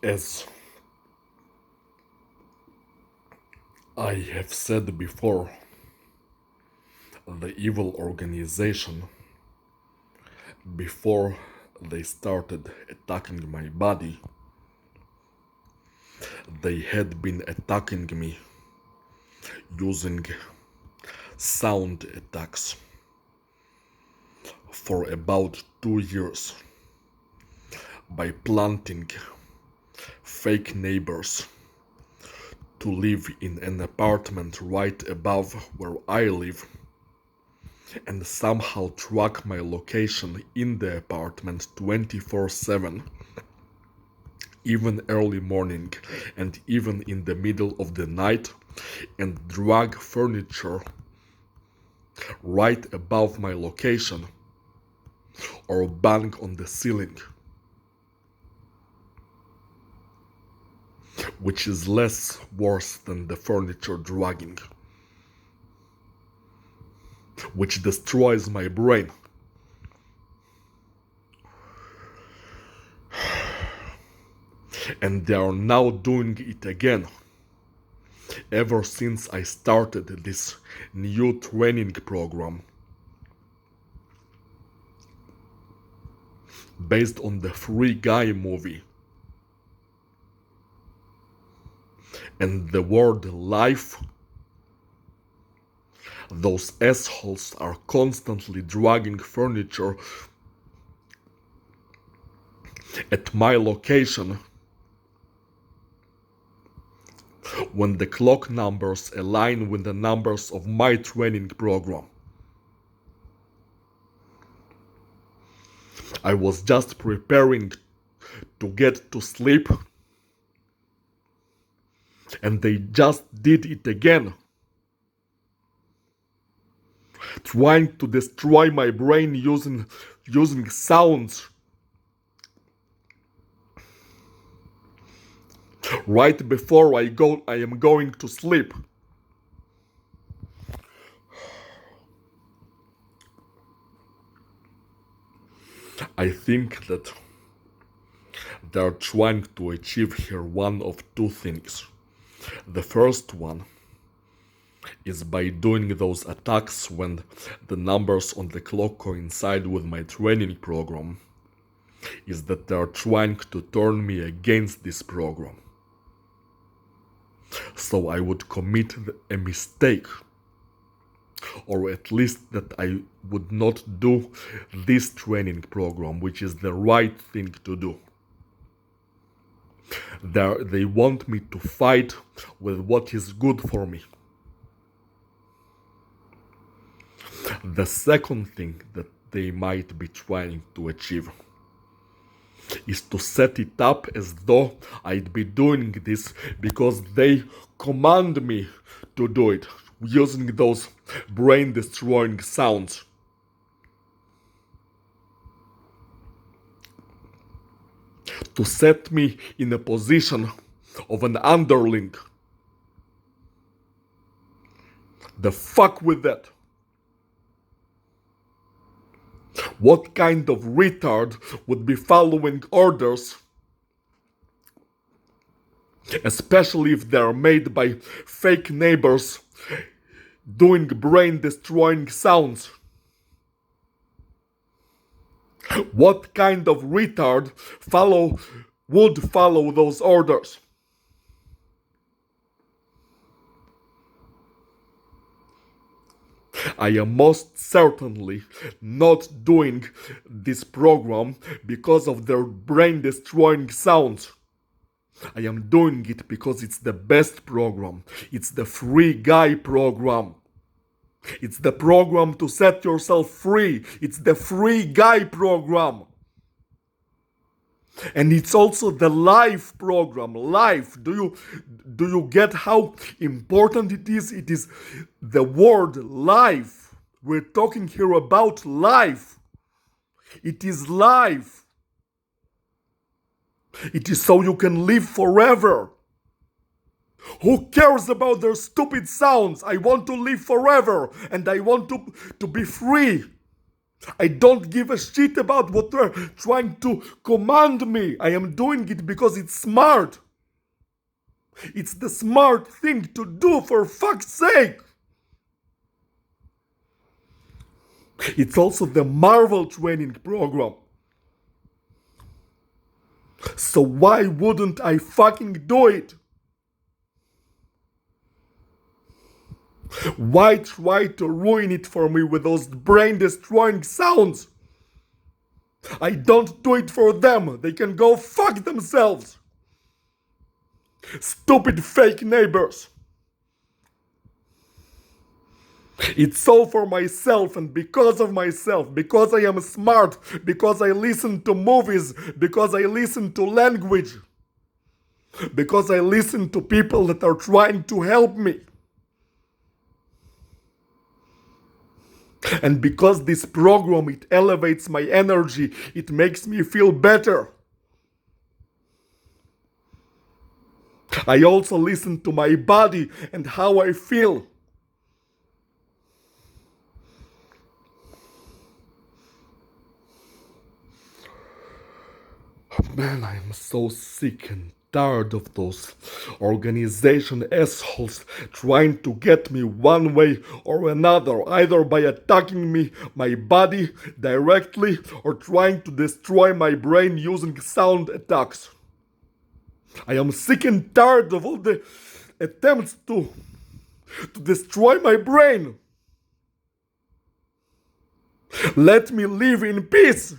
As I have said before, the evil organization, before they started attacking my body, they had been attacking me using sound attacks for about 2 years by planting fake neighbors to live in an apartment right above where I live and somehow track my location in the apartment 24/7, even early morning and even in the middle of the night, and drag furniture right above my location or bang on the ceiling, which is less worse than the furniture dragging, which destroys my brain. And they are now doing it again. Ever since I started this new training program based on the Free Guy movie and the word life, those assholes are constantly dragging furniture at my location when the clock numbers align with the numbers of my training program. I was just preparing to get to sleep, and they just did it again, trying to destroy my brain using sounds right before I am going to sleep. I think that they're trying to achieve here one of two things. The first one is by doing those attacks when the numbers on the clock coincide with my training program, is that they're trying to turn me against this program. So I would commit a mistake, or at least that I would not do this training program, which is the right thing to do. They want me to fight with what is good for me. The second thing that they might be trying to achieve is to set it up as though I'd be doing this because they command me to do it, using those brain-destroying sounds. To set me in a position of an underling. The fuck with that. What kind of retard would be following orders, especially if they're made by fake neighbors doing brain-destroying sounds? What kind of retard would follow those orders? I am most certainly not doing this program because of their brain-destroying sounds. I am doing it because it's the best program. It's the Free Guy program. It's the program to set yourself free. It's the Free Guy program. And it's also the life program. Life. Do you get how important it is? It is the word life. We're talking here about life. It is life. It is so you can live forever. Who cares about their stupid sounds? I want to live forever and I want to be free. I don't give a shit about what they're trying to command me. I am doing it because it's smart. It's the smart thing to do, for fuck's sake. It's also the Marvel training program. So why wouldn't I fucking do it? Why try to ruin it for me with those brain-destroying sounds? I don't do it for them. They can go fuck themselves. Stupid fake neighbors. It's all for myself and because of myself, because I am smart, because I listen to movies, because I listen to language, because I listen to people that are trying to help me. And because this program, it elevates my energy, it makes me feel better. I also listen to my body and how I feel. Man, I am so sick and tired of those organization assholes trying to get me one way or another, either by attacking me, my body directly, or trying to destroy my brain using sound attacks. I am sick and tired of all the attempts to destroy my brain. Let me live in peace.